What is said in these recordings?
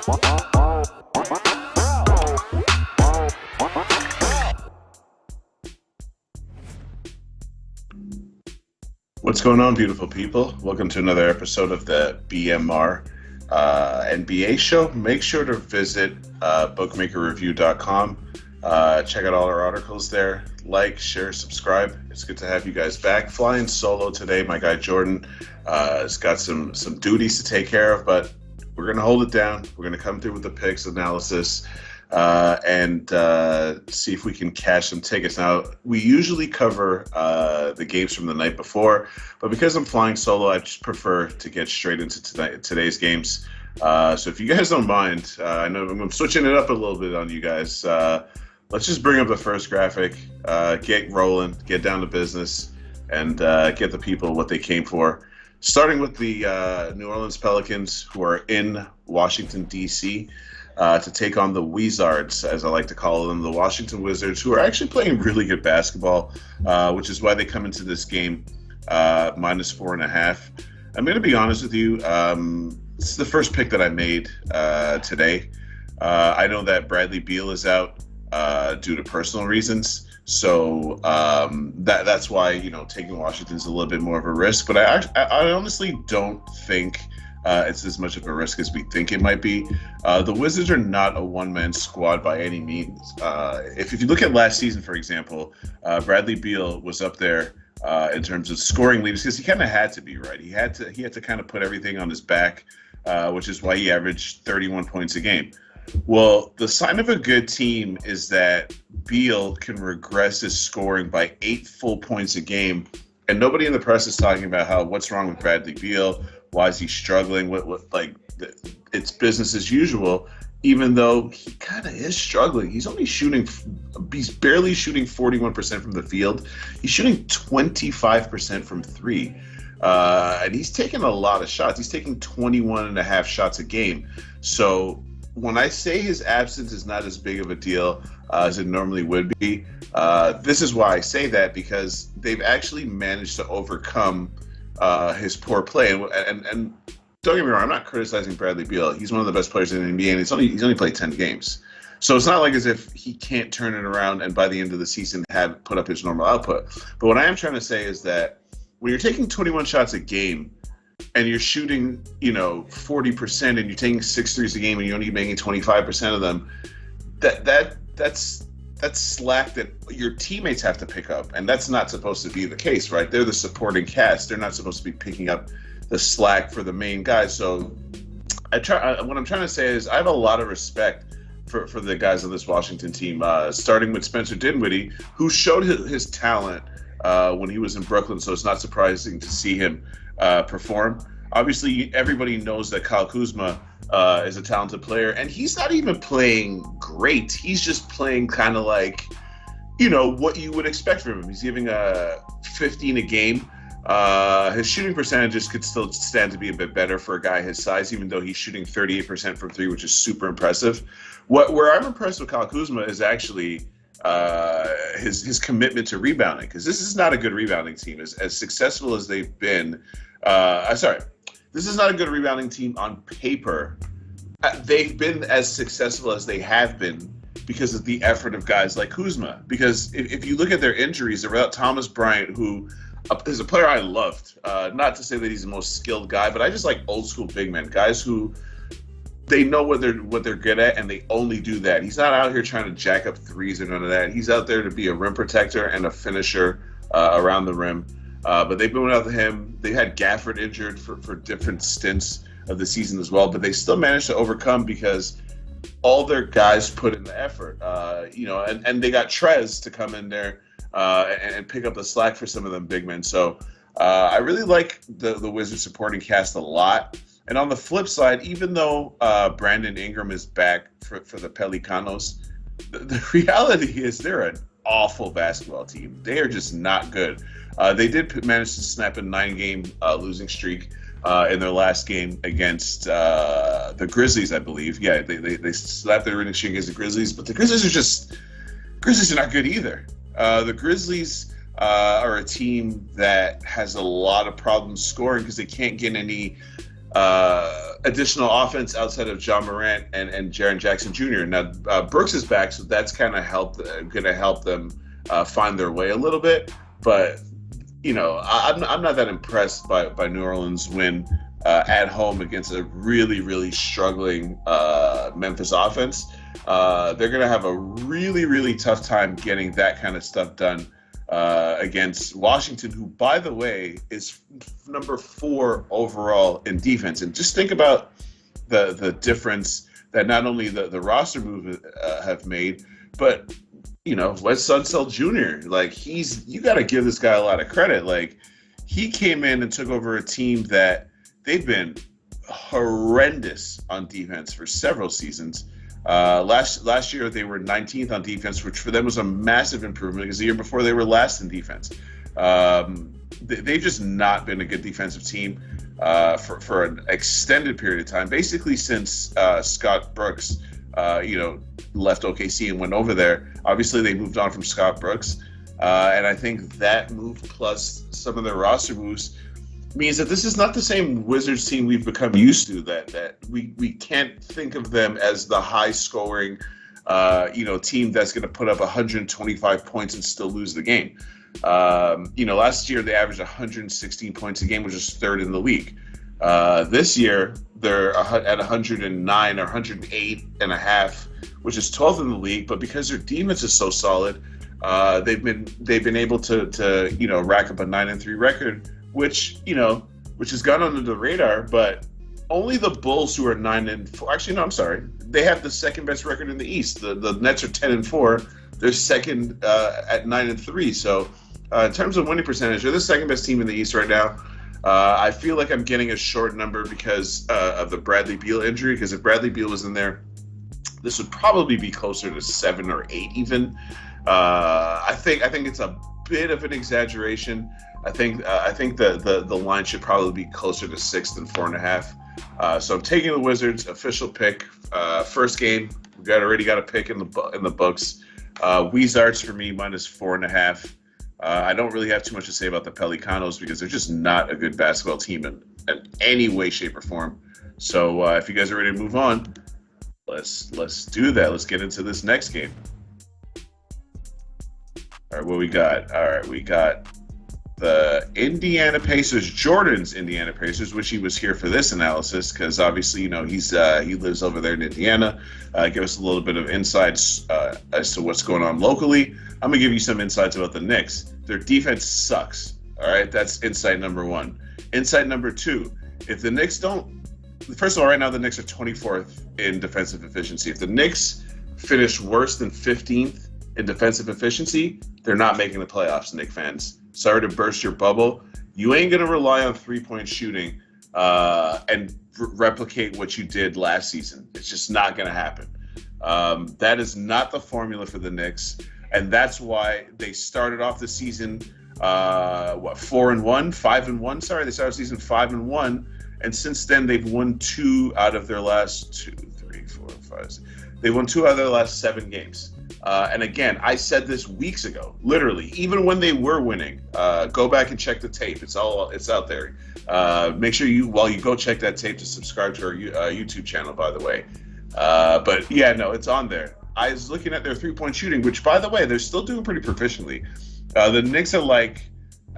What's going on, beautiful people? Welcome to another episode of the BMR NBA show. Make sure to visit bookmakerreview.com. Check out all our articles there. Like, share, subscribe. It's good to have you guys back. Flying solo today. My guy Jordan has got some duties to take care of, but we're going to hold it down. We're going to come through with the picks, analysis, and see if we can cash some tickets. Now, we usually cover the games from the night before, but because I'm flying solo, I just prefer to get straight into today's games. So if you guys don't mind, I know I'm switching it up a little bit on you guys. Let's just bring up the first graphic, get rolling, get down to business, and get the people what they came for. Starting with the New Orleans Pelicans, who are in Washington, D.C., to take on the Wizards, as I like to call them, the Washington Wizards, who are actually playing really good basketball, which is why they come into this game -4.5. I'm going to be honest with you. This is the first pick that I made today. I know that Bradley Beal is out due to personal reasons, so that's why taking Washington is a little bit more of a risk. But I honestly don't think it's as much of a risk as we think it might be. The Wizards are not a one-man squad by any means. If you look at last season, for example, Bradley Beal was up there in terms of scoring leaders because he kind of had to be, right? He had to kind of put everything on his back, which is why he averaged 31 points a game. Well, the sign of a good team is that Beal can regress his scoring by 8 full points a game, and nobody in the press is talking about what's wrong with Bradley Beal. Why is he struggling? It's business as usual, even though he kind of is struggling. He's barely shooting 41% from the field. He's shooting 25% from three. And he's taking a lot of shots. He's taking 21.5 shots a game. So when I say his absence is not as big of a deal as it normally would be, this is why I say that, because they've actually managed to overcome his poor play, and don't get me wrong, I'm not criticizing Bradley Beal. He's one of the best players in the NBA, and he's only played 10 games, so it's not like as if he can't turn it around and by the end of the season put up his normal output. But what I am trying to say is that when you're taking 21 shots a game and you're shooting 40% and you're taking 6 threes a game and you're only making 25% of them, that's slack that your teammates have to pick up, and that's not supposed to be the case, right? They're the supporting cast. They're not supposed to be picking up the slack for the main guys. So what I'm trying to say is I have a lot of respect for the guys on this Washington team, starting with Spencer Dinwiddie, who showed his talent when he was in Brooklyn, so it's not surprising to see him perform. Obviously, everybody knows that Kyle Kuzma is a talented player, and he's not even playing great. He's just playing kind of like, what you would expect from him. He's giving 15 a game. His shooting percentages could still stand to be a bit better for a guy his size, even though he's shooting 38% from three, which is super impressive. Where I'm impressed with Kyle Kuzma is actually his commitment to rebounding, because this is not a good rebounding team. As successful as they've been, this is not a good rebounding team on paper. They've been as successful as they have been because of the effort of guys like Kuzma. Because if you look at their injuries, they're without Thomas Bryant, who is a player I loved. Not to say that he's the most skilled guy, but I just like old school big men, guys who they know what they're good at, and they only do that. He's not out here trying to jack up threes or none of that. He's out there to be a rim protector and a finisher around the rim. But they've been without him. They had Gafford injured for different stints of the season as well, but they still managed to overcome because all their guys put in the effort. And they got Trez to come in there and pick up the slack for some of them big men. So I really like the Wizards supporting cast a lot. And on the flip side, even though Brandon Ingram is back for the Pelicanos, the reality is they're an awful basketball team. They are just not good. They did manage to snap a 9-game losing streak in their last game against the Grizzlies, I believe. Yeah, they slapped their winning streak against the Grizzlies, but the Grizzlies are not good either. The Grizzlies are a team that has a lot of problems scoring because they can't get any additional offense outside of John Morant and Jaren Jackson Jr. Now Brooks is back, so that's kind of going to help them find their way a little bit. But I'm not that impressed by New Orleans' win at home against a really, really struggling Memphis offense. They're going to have a really, really tough time getting that kind of stuff done against Washington, who, by the way, is number 4 overall in defense. And just think about the difference that not only the roster moves have made, but Wes Unseld Jr. Like you got to give this guy a lot of credit. Like he came in and took over a team that they've been horrendous on defense for several seasons. Last year they were 19th on defense, which for them was a massive improvement because the year before they were last in defense. They've just not been a good defensive team for an extended period of time, basically since Scott Brooks left OKC and went over there. Obviously, they moved on from Scott Brooks, and I think that move plus some of their roster moves means that this is not the same Wizards team we've become used to. That we can't think of them as the high scoring, team that's going to put up 125 points and still lose the game. Last year they averaged 116 points a game, which is 3rd in the league. This year they're at 109 or 108 and a half, which is 12th in the league. But because their defense is so solid, they've been able to rack up a 9-3 record, which has gone under the radar. But only the Bulls, who are 9-4. Actually, no, I'm sorry. They have the second best record in the East. The Nets are 10-4. They're second at 9-3. So in terms of winning percentage, they're the second best team in the East right now. I feel like I'm getting a short number because of the Bradley Beal injury. Because if Bradley Beal was in there, this would probably be closer to 7 or 8 even. I think it's a bit of an exaggeration. I think the line should probably be closer to 6 than 4.5. So I'm taking the Wizards. Official pick. First game. We already got a pick in the books. Wizards for me -4.5. I don't really have too much to say about the Pelicans because they're just not a good basketball team in any way, shape, or form. So if you guys are ready to move on, let's do that. Let's get into this next game. All right, what we got? All right, we got the Indiana Pacers, Jordan's Indiana Pacers. Wish he was here for this analysis because obviously, he lives over there in Indiana. Give us a little bit of insights as to what's going on locally. I'm going to give you some insights about the Knicks. Their defense sucks. All right, that's insight number 1. Insight number 2, if the Knicks first of all, right now the Knicks are 24th in defensive efficiency. If the Knicks finish worse than 15th in defensive efficiency, they're not making the playoffs, Knicks fans. Sorry to burst your bubble. You ain't going to rely on three-point shooting and replicate what you did last season. It's just not going to happen. That is not the formula for the Knicks. And that's why they started off the season, 4-1, 5-1. Sorry, they started the season 5-1. And since then, they've won 2 out of their last They won 2 out of their last 7 games. And again, I said this weeks ago, literally, even when they were winning. Go back and check the tape. It's out there. Make sure while you go check that tape, to subscribe to our YouTube channel, by the way. But yeah, no, it's on there. I was looking at their 3-point shooting, which, by the way, they're still doing pretty proficiently. The Knicks are I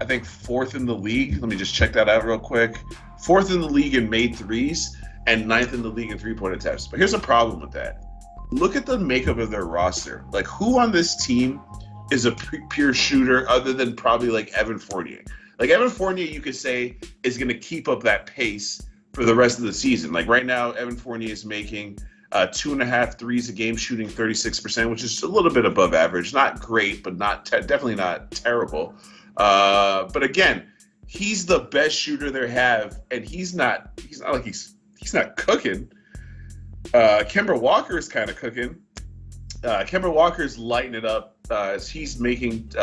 think 4th in the league. Let me just check that out real quick. 4th in the league in made threes and 9th in the league in 3-point attempts. But here's a problem with that. Look at the makeup of their roster. Like, who on this team is a pure shooter other than probably Evan Fournier? Like, Evan Fournier, you could say, is going to keep up that pace for the rest of the season. Like, right now, Evan Fournier is making 2.5 threes a game, shooting 36%, which is a little bit above average. Not great, but definitely not terrible. But again, he's the best shooter they have, and he's not cooking. Kemba Walker is kind of cooking. Kemba Walker's lighting it up. He's making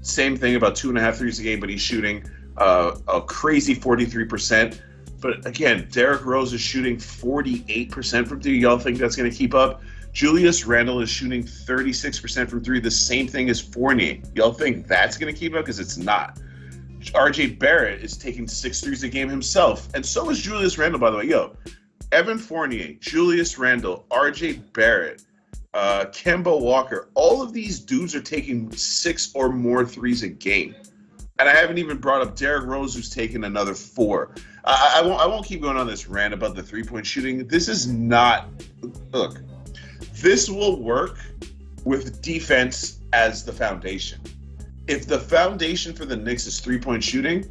same thing, about 2.5 threes a game, but he's shooting a crazy 43%. But again, Derrick Rose is shooting 48% from 3. Y'all think that's going to keep up? Julius Randle is shooting 36% from 3. The same thing as Fournier. Y'all think that's going to keep up? Because it's not. RJ Barrett is taking 6 threes a game himself, and so is Julius Randle, by the way. Evan Fournier, Julius Randle, RJ Barrett, Kemba Walker, all of these dudes are taking 6 or more threes a game. And I haven't even brought up Derrick Rose, who's taken another 4. I won't keep going on this rant about the three-point shooting. This is not – look, this will work with defense as the foundation. If the foundation for the Knicks is three-point shooting,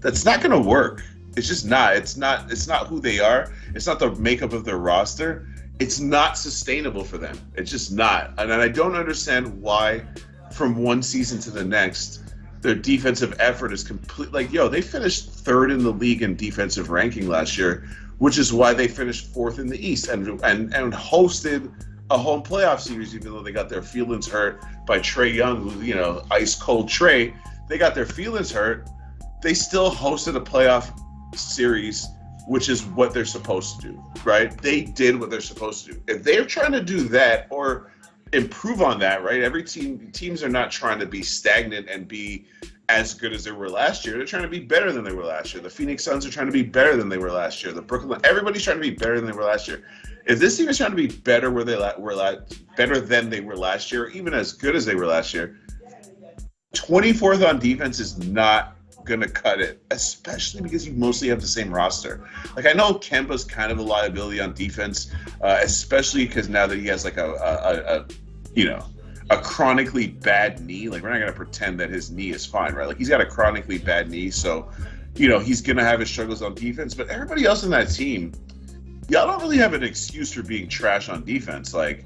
that's not going to work. It's just not. It's not who they are. It's not the makeup of their roster. It's not sustainable for them. It's just not. And I don't understand why from one season to the next – their defensive effort is complete. They finished 3rd in the league in defensive ranking last year, which is why they finished 4th in the East and hosted a home playoff series, even though they got their feelings hurt by Trae Young, who, ice cold Trae. They got their feelings hurt. They still hosted a playoff series, which is what they're supposed to do, right? They did what they're supposed to do. If they're trying to do that or improve on that, right? Teams are not trying to be stagnant and be as good as they were last year. They're trying to be better than they were last year. The Phoenix Suns are trying to be better than they were last year. Everybody's trying to be better than they were last year. If this team is trying to be better better than they were last year, or even as good as they were last year, 24th on defense is not gonna cut it, especially because you mostly have the same roster. I know Kemba's kind of a liability on defense, especially because now that he has a chronically bad knee. We're not gonna pretend that his knee is fine, right? He's got a chronically bad knee, so he's gonna have his struggles on defense. But everybody else in that team, y'all don't really have an excuse for being trash on defense. And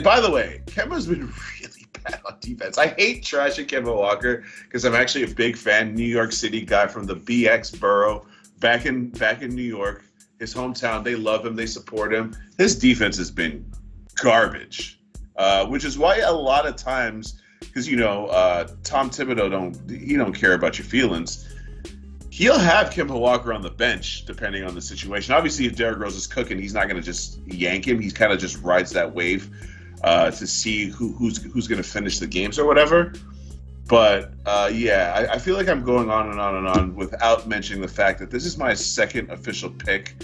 by the way, Kemba's been really bad on defense. I hate trashing Kemba Walker because I'm actually a big fan. New York City guy from the BX borough, back in New York, his hometown. They love him. They support him. His defense has been garbage, which is why a lot of times, because Tom Thibodeau don't care about your feelings. He'll have Kemba Walker on the bench depending on the situation. Obviously, if Derrick Rose is cooking, he's not going to just yank him. He kind of just rides that wave to see who's going to finish the games or whatever. But I feel like I'm going on and on and on without mentioning the fact that this is my second official pick.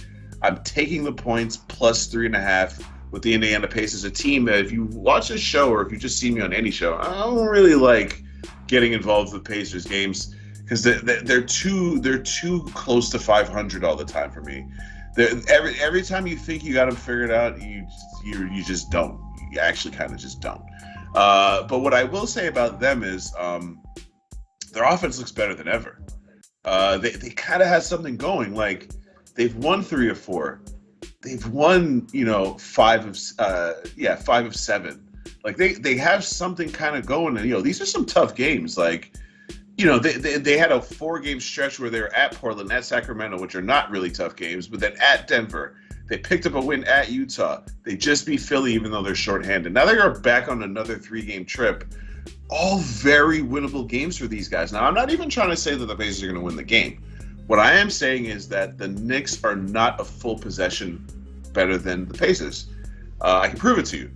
I'm taking the points plus 3.5 with the Indiana Pacers, a team that if you watch this show or if you just see me on any show, I don't really like getting involved with Pacers games because they're too close to 500 all the time for me. Every time you think you got them figured out, you just don't. You actually kind of just don't. But what I will say about them is their offense looks better than ever. They kind of have something going. They've won 3 of 4. They've won 5 of 7. They have something kind of going. And these are some tough games. They had a 4-game stretch where they were at Portland, at Sacramento, which are not really tough games, but then at Denver. They picked up a win at Utah. They just beat Philly, even though they're shorthanded. Now they are back on another 3-game trip. All very winnable games for these guys. Now, I'm not even trying to say that the Pacers are going to win the game. What I am saying is that the Knicks are not a full possession better than the Pacers. I can prove it to you.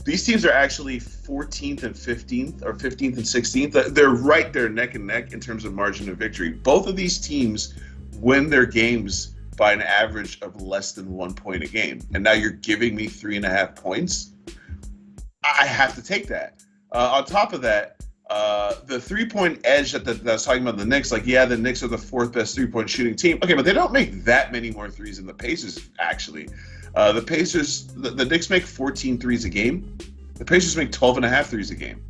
These teams are actually 14th and 15th, or 15th and 16th. They're right there neck and neck in terms of margin of victory. Both of these teams win their games by an average of less than 1 point a game. And now you're giving me 3.5 points? I have to take that. On top of that, the 3-point edge that I was talking about the Knicks, the Knicks are the 4th best 3-point shooting team. Okay, but they don't make that many more threes than the Pacers, actually. The Knicks make 14 threes a game. The Pacers make 12.5 threes a game.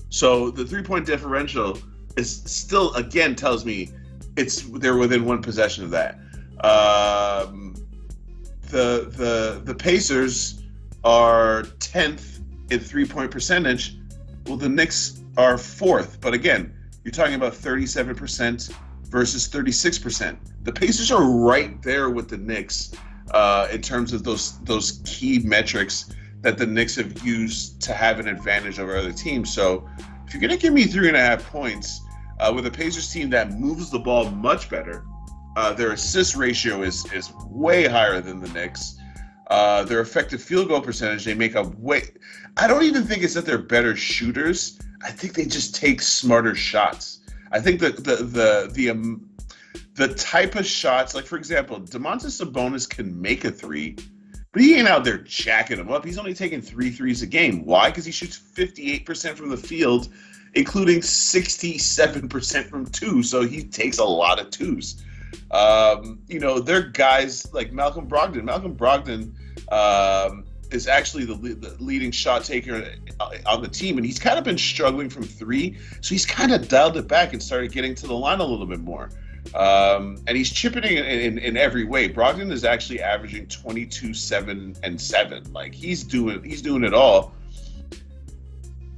So the 3-point differential is still, again, tells me they're within one possession of that. The Pacers are 10th in 3-point percentage. Well, the Knicks are 4th, but again, you're talking about 37% versus 36%. The Pacers are right there with the Knicks in terms of those key metrics that the Knicks have used to have an advantage over other teams. So if you're going to give me 3.5 points with a Pacers team that moves the ball much better, their assist ratio is way higher than the Knicks. Their effective field goal percentage, they make a way. I don't even think it's that they're better shooters. I think they just take smarter shots. I think the type of shots, like for example, Domantas Sabonis can make a three, but he ain't out there jacking them up. He's only taking 3 threes a game. Why? Because he shoots 58% from the field, including 67% from two. So he takes a lot of twos. They're guys like Malcolm Brogdon. Malcolm Brogdon is actually the leading shot taker on the team, and he's kind of been struggling from three. So he's kind of dialed it back and started getting to the line a little bit more. And he's chipping in every way. Brogdon is actually averaging 22, 7, and 7. Like he's doing it all.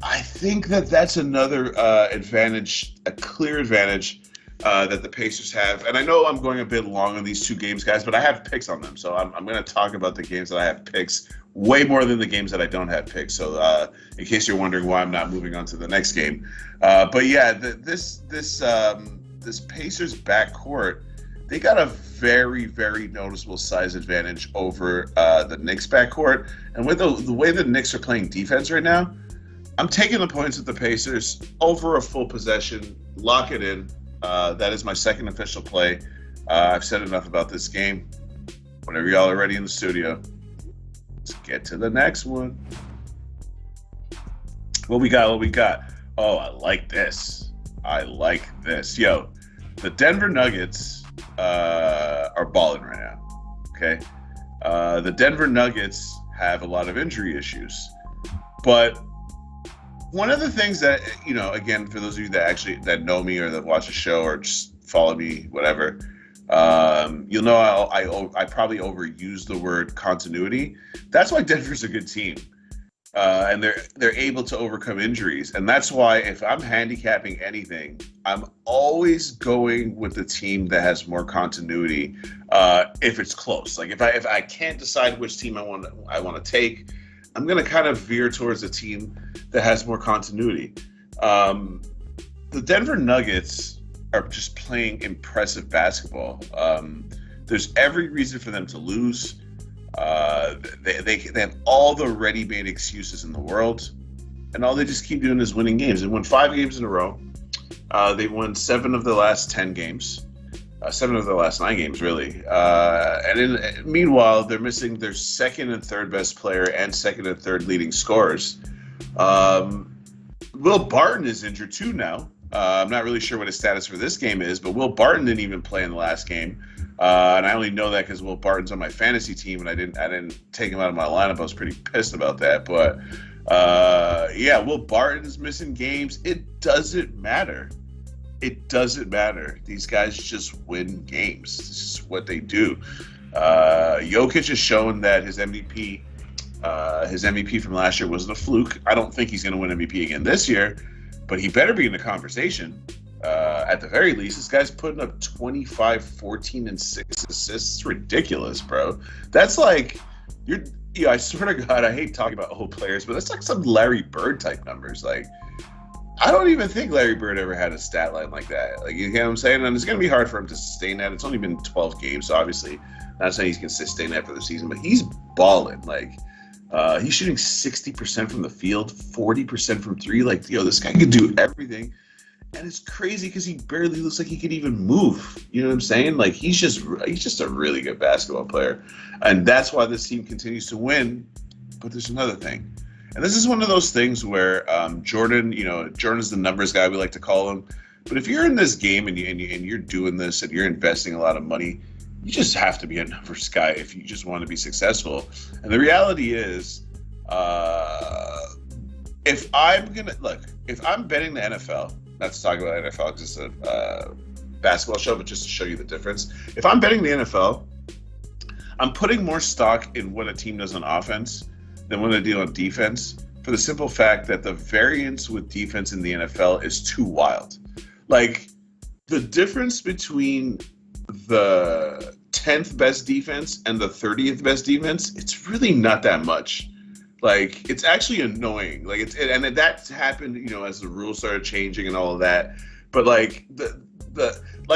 I think that's another advantage, a clear advantage that the Pacers have. And I know I'm going a bit long on these two games, guys, but I have picks on them. So I'm going to talk about the games that I have picks way more than the games that I don't have picks. So in case you're wondering why I'm not moving on to the next game. But yeah, this Pacers backcourt, they got a very, very noticeable size advantage over the Knicks backcourt. And with the way the Knicks are playing defense right now, I'm taking the points with the Pacers over a full possession. Lock it in. That is my second official play. I've said enough about this game. Whenever y'all are ready in the studio, let's get to the next one. What we got? Oh, I like this. Yo, the Denver Nuggets are balling right now. Okay. The Denver Nuggets have a lot of injury issues. But one of the things that, again, for those of you that know me or that watch the show or just follow me, whatever, you'll know I probably overuse the word continuity. That's why Denver's a good team. And they're able to overcome injuries. And that's why if I'm handicapping anything, I'm always going with the team that has more continuity if it's close. Like if I can't decide which team I want to take, I'm going to kind of veer towards a team that has more continuity. The Denver Nuggets are just playing impressive basketball. There's every reason for them to lose. They have all the ready-made excuses in the world, and all they just keep doing is winning games. They won 5 games in a row. They won 7 of the last 10 games. 7 of the last 9 games, really. Meanwhile, they're missing their second and third best player and second and third leading scorers. Will Barton is injured too now. I'm not really sure what his status for this game is, but Will Barton didn't even play in the last game. And I only know that because Will Barton's on my fantasy team, and I didn't take him out of my lineup. I was pretty pissed about that. But Will Barton's missing games. It doesn't matter. These guys just win games. This is what they do. Jokic has shown that his MVP from last year wasn't a fluke. I don't think he's going to win MVP again this year, but he better be in the conversation. At the very least, this guy's putting up 25, 14, and 6 assists. It's ridiculous, bro. That's like I swear to God, I hate talking about old players, but that's like some Larry Bird type numbers. Like, I don't even think Larry Bird ever had a stat line like that. Like, you know what I'm saying? And it's going to be hard for him to sustain that. It's only been 12 games, so obviously not saying he's going to sustain that for the season, but he's balling. Like, he's shooting 60% from the field, 40% from three. Like, this guy can do everything. And it's crazy because he barely looks like he could even move. You know what I'm saying? Like, he's just a really good basketball player. And that's why this team continues to win. But there's another thing. And this is one of those things where Jordan's the numbers guy, we like to call him. But if you're in this game and you're doing this and you're investing a lot of money, you just have to be a numbers guy if you just want to be successful. And the reality is, if I'm betting the NFL, not to talk about NFL because it's a basketball show, but just to show you the difference. If I'm betting the NFL, I'm putting more stock in what a team does on offense than what they do on defense, for the simple fact that the variance with defense in the NFL is too wild. Like, the difference between the 10th best defense and the 30th best defense, it's really not that much. Like, it's actually annoying. Like, and that's happened, as the rules started changing and all of that. But like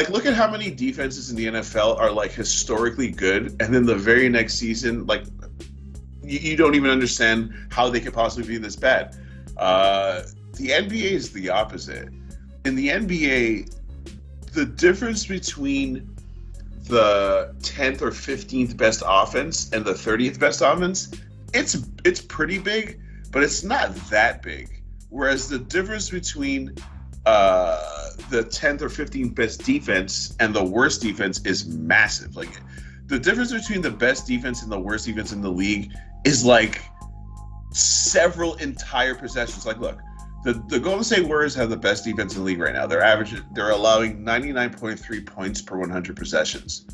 look at how many defenses in the NFL are like historically good, and then the very next season, like, you don't even understand how they could possibly be this bad. the NBA is the opposite. In the NBA, the difference between the 10th or 15th best offense and the 30th best offense, it's pretty big, but it's not that big. Whereas the difference between the 10th or 15th best defense and the worst defense is massive. Like, the difference between the best defense and the worst defense in the league is like several entire possessions. Like, look, the Golden State Warriors have the best defense in the league right now. They're allowing 99.3 points per 100 possessions.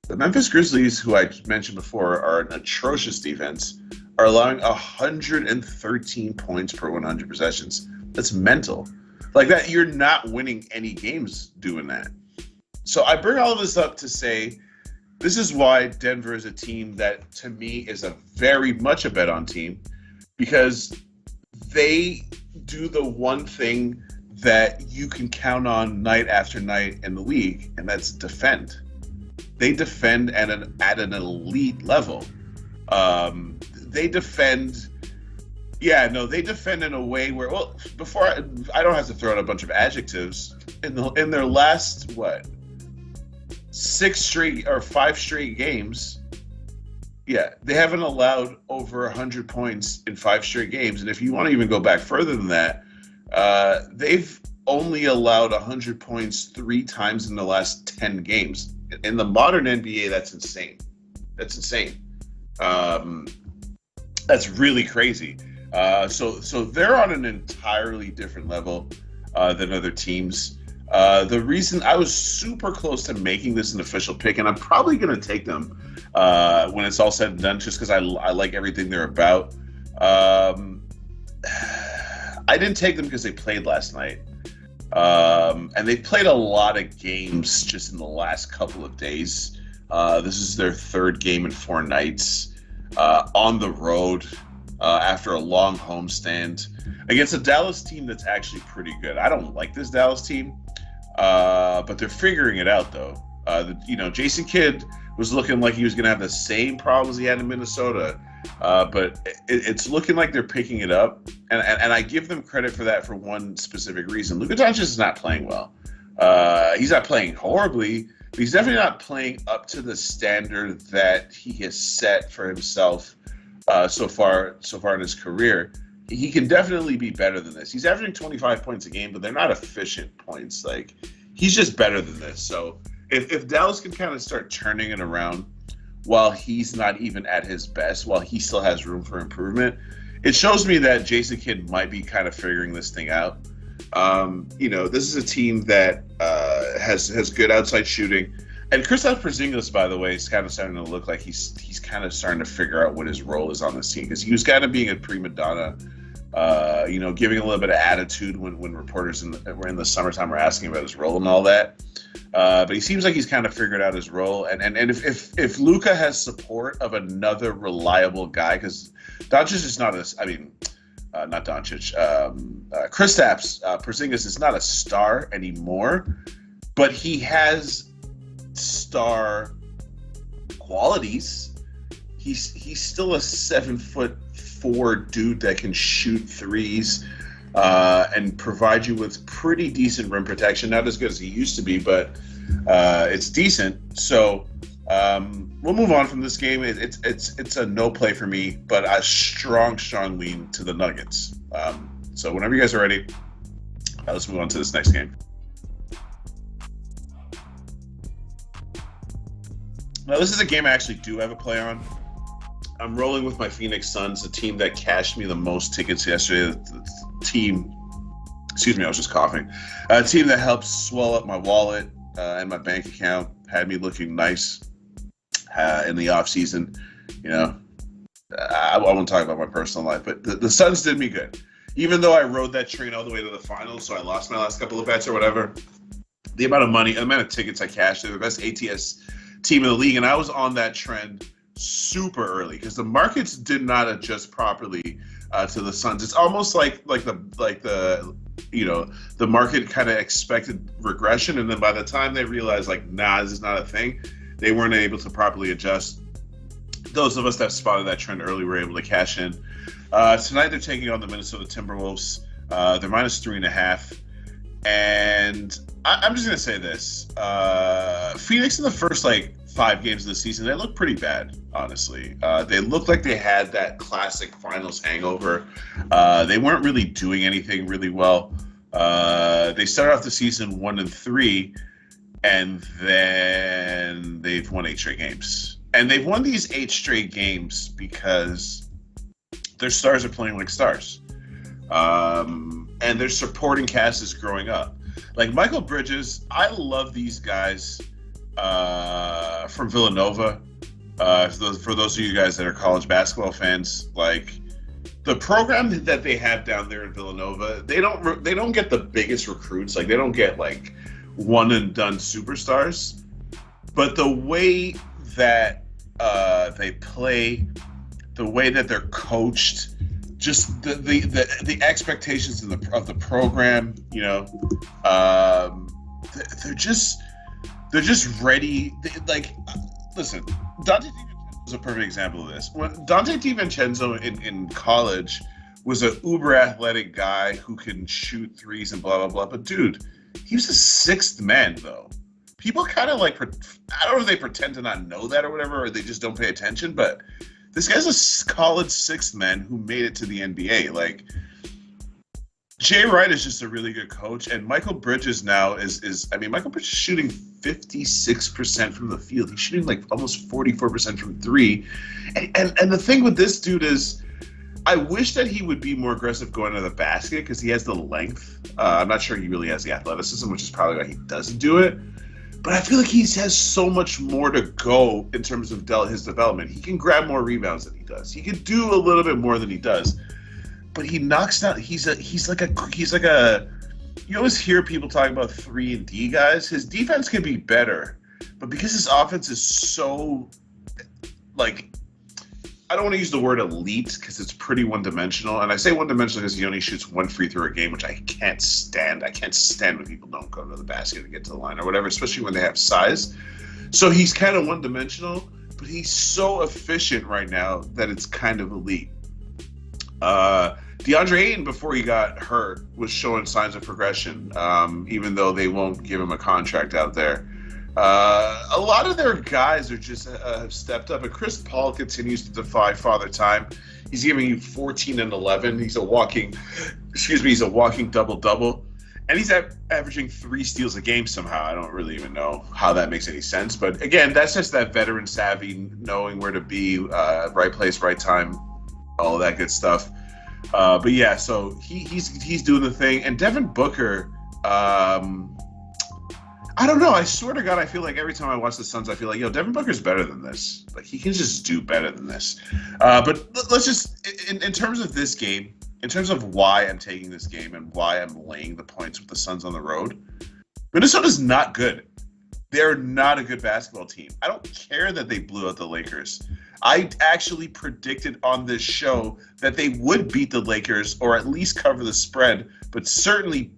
The Memphis Grizzlies, who I mentioned before, are an atrocious defense, are allowing 113 points per 100 possessions. That's mental. Like that, you're not winning any games doing that. So I bring all of this up to say this is why Denver is a team that, to me, is a very much a bet on team, because they do the one thing that you can count on night after night in the league, and that's defend. They defend at an elite level. They defend. Yeah, no, they defend in a way where, well, before I don't have to throw out a bunch of adjectives. In their last, 5 straight games, yeah, they haven't allowed over 100 points in 5 straight games. And if you want to even go back further than that, they've only allowed 100 points 3 times in the last 10 games. In the modern NBA, that's insane. That's insane. That's really crazy. So they're on an entirely different level than other teams. The reason I was super close to making this an official pick, and I'm probably going to take them when it's all said and done, just because I like everything they're about. I didn't take them because they played last night. And they played a lot of games just in the last couple of days. This is their 3rd game in 4 nights on the road after a long homestand against a Dallas team that's actually pretty good. I don't like this Dallas team, but they're figuring it out, though. Jason Kidd was looking like he was going to have the same problems he had in Minnesota, but it's looking like they're picking it up, and I give them credit for that for one specific reason. Luka Doncic is not playing well. He's not playing horribly, but he's definitely not playing up to the standard that he has set for himself so far in his career. He can definitely be better than this. He's averaging 25 points a game, but they're not efficient points. Like, he's just better than this. So if Dallas can kind of start turning it around while he's not even at his best, while he still has room for improvement, it shows me that Jason Kidd might be kind of figuring this thing out. This is a team that has good outside shooting. And Kristaps Porzingis, by the way, is kind of starting to look like he's kind of starting to figure out what his role is on this team, because he was kind of being a prima donna, giving a little bit of attitude when reporters were in the summertime were asking about his role and all that. But he seems like he's kind of figured out his role. And if Luka has support of another reliable guy, because Doncic is not not Doncic, Kristaps Porzingis is not a star anymore, but he has star qualities. He's still a 7'4" dude that can shoot threes and provide you with pretty decent rim protection. Not as good as he used to be, but it's decent. So we'll move on from this game. It's a no play for me, but a strong lean to the Nuggets. So whenever you guys are ready, let's move on to this next game. Now, this is a game I actually do have a play on. I'm rolling with my Phoenix Suns, a team that cashed me the most tickets yesterday. I was just coughing. A team that helped swell up my wallet and my bank account, had me looking nice in the off season. I won't talk about my personal life, but the Suns did me good. Even though I rode that train all the way to the finals, so I lost my last couple of bets or whatever, the amount of tickets I cashed, they're the best ATS team in the league, and I was on that trend super early because the markets did not adjust properly to the Suns. It's almost like the market kind of expected regression, and then by the time they realized this is not a thing, they weren't able to properly adjust. those of us that spotted that trend early were able to cash in. Tonight they're taking on the Minnesota Timberwolves. They're -3.5. And I'm just going to say this. Phoenix in the first, 5 games of the season, they look pretty bad, honestly. They looked like they had that classic finals hangover. They weren't really doing anything really well. They started off the season 1-3, and then they've won 8 straight games. And they've won these 8 straight games because their stars are playing like stars. And their supporting cast is growing up. Like Michael Bridges, I love these guys from Villanova. For those of you guys that are college basketball fans, the program that they have down there in Villanova, they don't get the biggest recruits. They don't get one and done superstars. But the way that they play, the way that they're coached, just the expectations of the program, they're just ready. Listen, Dante DiVincenzo is a perfect example of this. When Dante DiVincenzo in college was an uber athletic guy who can shoot threes and blah blah blah, but dude, he was a 6th man though. People kind of I don't know if they pretend to not know that or whatever, or they just don't pay attention, but this guy's a college 6th man who made it to the NBA. Jay Wright is just a really good coach, and Michael Bridges now is Michael Bridges is shooting 56% from the field. He's shooting almost 44% from 3. And the thing with this dude is, I wish that he would be more aggressive going to the basket because he has the length. I'm not sure he really has the athleticism, which is probably why he doesn't do it. But I feel like he has so much more to go in terms of his development. He can grab more rebounds than he does. He can do a little bit more than he does. But he knocks down. He's like a. You always hear people talking about 3-and-D guys. His defense can be better, but because his offense is so I don't want to use the word elite because it's pretty one-dimensional. And I say one-dimensional because he only shoots 1 free throw a game, which I can't stand. I can't stand when people don't go to the basket to get to the line or whatever, especially when they have size. So he's kind of one-dimensional, but he's so efficient right now that it's kind of elite. DeAndre Ayton, before he got hurt, was showing signs of progression, even though they won't give him a contract out there. A lot of their guys are just have stepped up, and Chris Paul continues to defy Father Time. He's giving you 14 and 11. He's a walking double-double, and he's averaging 3 steals a game somehow. I don't really even know how that makes any sense, but again, that's just that veteran savvy, knowing where to be, right place, right time, all of that good stuff. But yeah, so he's doing the thing, and Devin Booker. I don't know. I swear to God, I feel like every time I watch the Suns, I feel like, Devin Booker's better than this. He can just do better than this. But let's just, in terms of this game, in terms of why I'm taking this game and why I'm laying the points with the Suns on the road, Minnesota's not good. They're not a good basketball team. I don't care that they blew out the Lakers. I actually predicted on this show that they would beat the Lakers or at least cover the spread, but certainly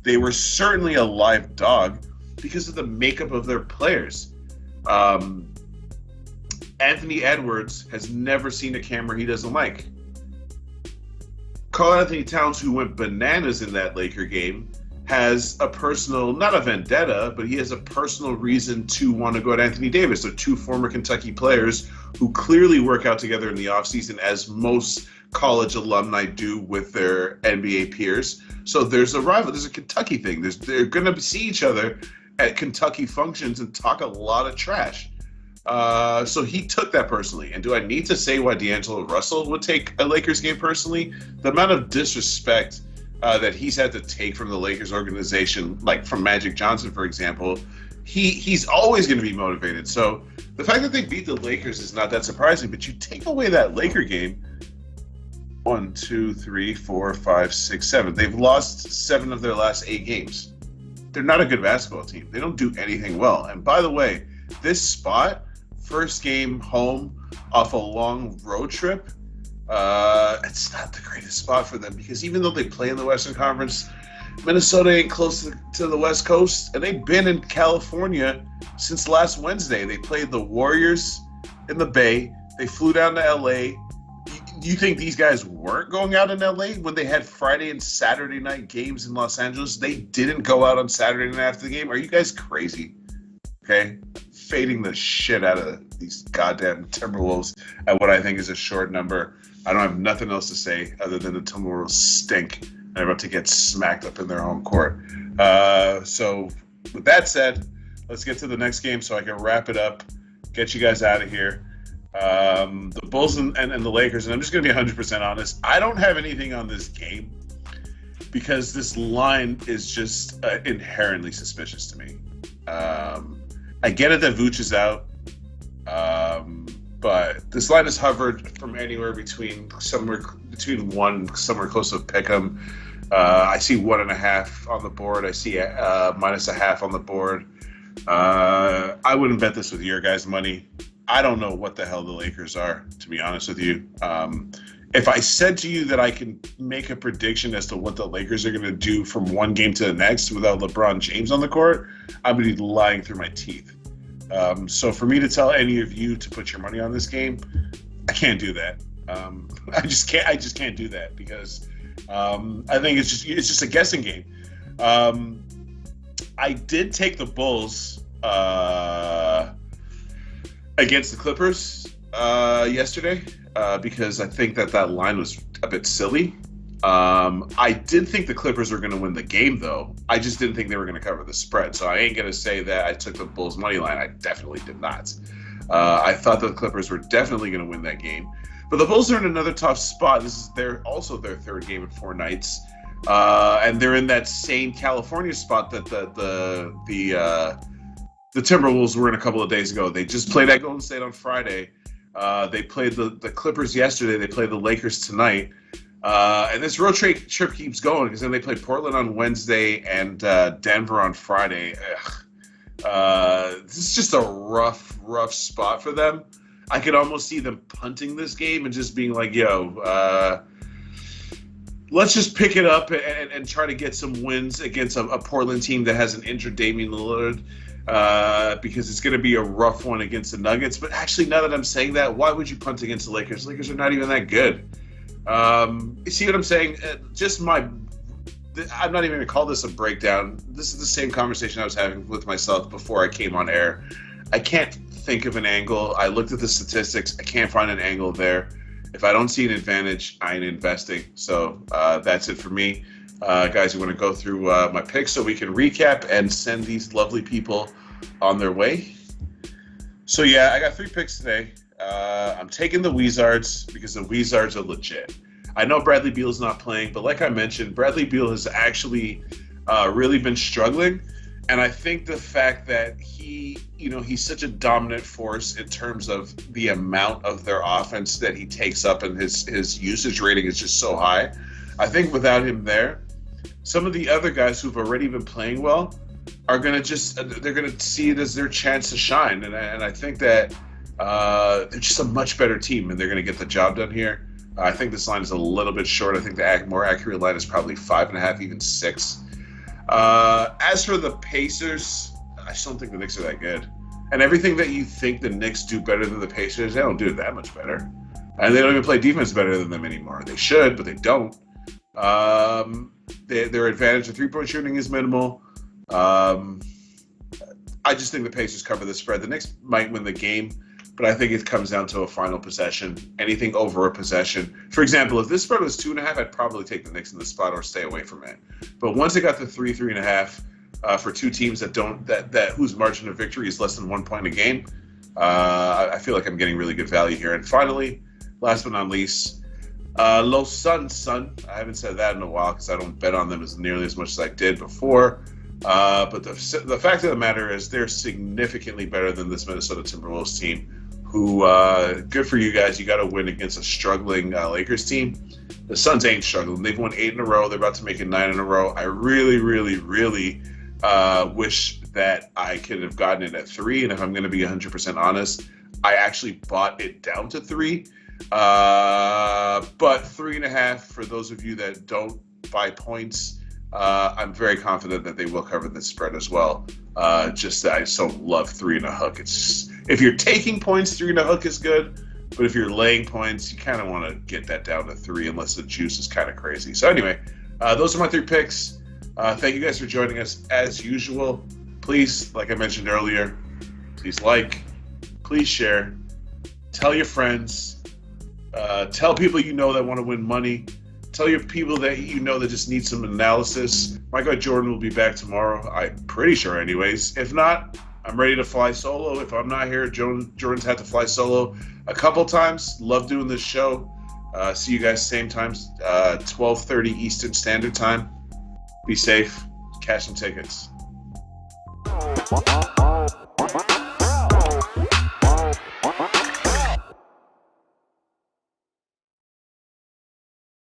they were certainly a live dog because of the makeup of their players. Anthony Edwards has never seen a camera he doesn't like. Karl Anthony Towns, who went bananas in that Laker game, has a personal, not a vendetta, but he has a personal reason to want to go at Anthony Davis. They're 2 former Kentucky players who clearly work out together in the offseason, as most college alumni do with their NBA peers. So there's a rival. There's a Kentucky thing. They're going to see each other at Kentucky functions and talk a lot of trash. So he took that personally. And do I need to say why D'Angelo Russell would take a Lakers game personally? The amount of disrespect that he's had to take from the Lakers organization, like from Magic Johnson, for example, he's always going to be motivated. So the fact that they beat the Lakers is not that surprising, but you take away that Laker game, 1, 2, 3, 4, 5, 6, 7. They've lost 7 of their last 8 games. They're not a good basketball team. They don't do anything well. And by the way, this spot, first game home off a long road trip, it's not the greatest spot for them because even though they play in the Western Conference, Minnesota ain't close to the West Coast, and they've been in California since last Wednesday. They played the Warriors in the Bay. They flew down to LA. Do you think these guys weren't going out in LA when they had Friday and Saturday night games in Los Angeles? They didn't go out on Saturday night after the game. Are you guys crazy? Okay? Fading the shit out of these goddamn Timberwolves at what I think is a short number. I don't have nothing else to say other than the Timberwolves stink. They're about to get smacked up in their home court. So with that said, let's get to the next game so I can wrap it up, get you guys out of here. The Bulls and the Lakers, and I'm just going to be 100% honest. I don't have anything on this game because this line is just inherently suspicious to me. I get it that Vooch is out, but this line has hovered from anywhere between one, somewhere close to pick'em. I see 1.5 on the board. I see -0.5 on the board. I wouldn't bet this with your guys' money. I don't know what the hell the Lakers are, to be honest with you. If I said to you that I can make a prediction as to what the Lakers are going to do from one game to the next without LeBron James on the court, I would be lying through my teeth. So for me to tell any of you to put your money on this game, I can't do that. I just can't do that because I think it's just a guessing game. I did take the Bulls against the Clippers yesterday because I think that line was a bit silly. I did think the Clippers were going to win the game, though. I just didn't think they were going to cover the spread. So I ain't going to say that I took the Bulls' money line. I definitely did not. I thought the Clippers were definitely going to win that game. But the Bulls are in another tough spot. This is also their third game in 4 nights. And they're in that same California spot that the Timberwolves were in a couple of days ago. They just played at Golden State on Friday. They played the Clippers yesterday. They played the Lakers tonight. And this road trip keeps going because then they play Portland on Wednesday and Denver on Friday. This is just a rough spot for them. I could almost see them punting this game and just being like, yo, let's just pick it up and try to get some wins against a Portland team that has an injured Damian Lillard. Because it's going to be a rough one against the Nuggets. But actually, now that I'm saying that, why would you punt against the Lakers? The Lakers are not even that good. You see what I'm saying? I'm not even going to call this a breakdown. This is the same conversation I was having with myself before I came on air. I can't think of an angle. I looked at the statistics. I can't find an angle there. If I don't see an advantage, I ain't investing. So that's it for me. Guys, we want to go through my picks so we can recap and send these lovely people on their way. So, yeah, I got 3 picks today. I'm taking the Wizards because the Wizards are legit. I know Bradley Beal's not playing, but like I mentioned, Bradley Beal has actually really been struggling. And I think the fact that he's such a dominant force in terms of the amount of their offense that he takes up and his usage rating is just so high. I think without him there, some of the other guys who've already been playing well are going to they're going to see it as their chance to shine. And I think that they're just a much better team and they're going to get the job done here. I think this line is a little bit short. I think the more accurate line is probably 5.5, even 6. As for the Pacers, I just don't think the Knicks are that good. And everything that you think the Knicks do better than the Pacers, they don't do it that much better. And they don't even play defense better than them anymore. They should, but they don't. Their advantage of three-point shooting is minimal. I just think the Pacers cover the spread. The Knicks might win the game, but I think it comes down to a final possession. Anything over a possession. For example, if this spread was 2.5, I'd probably take the Knicks in the spot or stay away from it. But once it got to 3.5, for two teams that whose margin of victory is less than 1 point a game, I feel like I'm getting really good value here. And finally, last but not least, Los Sun. I haven't said that in a while because I don't bet on them as nearly as much as I did before. But the fact of the matter is they're significantly better than this Minnesota Timberwolves team, who, good for you guys. You got to win against a struggling Lakers team. The Suns ain't struggling. They've won 8 in a row. They're about to make it 9 in a row. I really, really, really wish that I could have gotten it at 3. And if I'm going to be 100% honest, I actually bought it down to 3. But 3.5, for those of you that don't buy points, I'm very confident that they will cover the spread as well. Just that I so love 3 and a hook. It's just, if you're taking points, 3 and a hook is good. But if you're laying points, you kind of want to get that down to 3 unless the juice is kind of crazy. So anyway, those are my 3 picks. Thank you guys for joining us as usual. Please, like I mentioned earlier, please like, please share, tell your friends, tell people you know that want to win money. Tell your people that you know that just need some analysis. My guy Jordan will be back tomorrow. I'm pretty sure anyways. If not, I'm ready to fly solo. If I'm not here, Jordan's had to fly solo a couple times. Love doing this show. See you guys same times, 12:30 Eastern Standard Time. Be safe. Cash some tickets.